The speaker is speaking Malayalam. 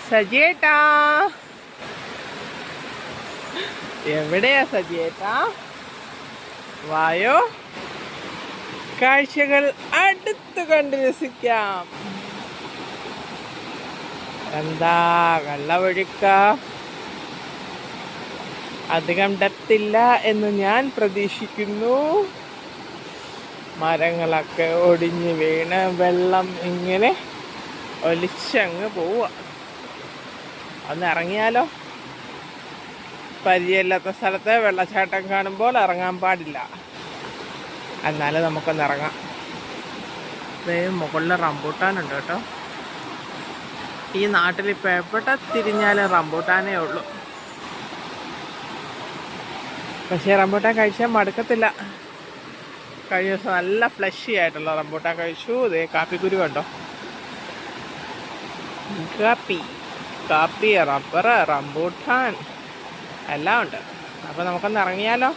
സജിയേട്ടാ, എവിടെയാ സജിയേട്ടാ? വായോ, കാഴ്ചകൾ അടുത്ത് കണ്ട് രസിക്കാം. എന്താ വെള്ളമൊഴുക്ക? അധികം ഡെപ്തില്ല എന്ന് ഞാൻ പ്രതീക്ഷിക്കുന്നു. മരങ്ങളൊക്കെ ഒടിഞ്ഞ് വീണ് വെള്ളം ഇങ്ങനെ ഒലിച്ചങ്ങ് പോവുക. ഒന്ന് ഇറങ്ങിയാലോ? പരിചയമില്ലാത്ത സ്ഥലത്ത് വെള്ളച്ചാട്ടം കാണുമ്പോൾ ഇറങ്ങാൻ പാടില്ല. എന്നാലും നമുക്കൊന്ന് ഇറങ്ങാം. മുകളിൽ റംബൂട്ടാനുണ്ട് കേട്ടോ. ഈ നാട്ടിലിപ്പോൾ എവിടെ തിരിഞ്ഞാലും റംബൂട്ടാനേ ഉള്ളൂ. പക്ഷേ റംബൂട്ടാൻ കഴിച്ചാൽ മടുക്കത്തില്ല. കഴിഞ്ഞ ദിവസം നല്ല ഫ്ലഷി ആയിട്ടുള്ള റംബൂട്ടാൻ കഴിച്ചു. ഇതേ കാപ്പിക്കുരു കണ്ടോ? കാപ്പി, റബ്ബർ, റംബൂട്ടാൻ എല്ലാം ഉണ്ട്. അപ്പോൾ നമുക്കൊന്ന് ഇറങ്ങിയാലോ?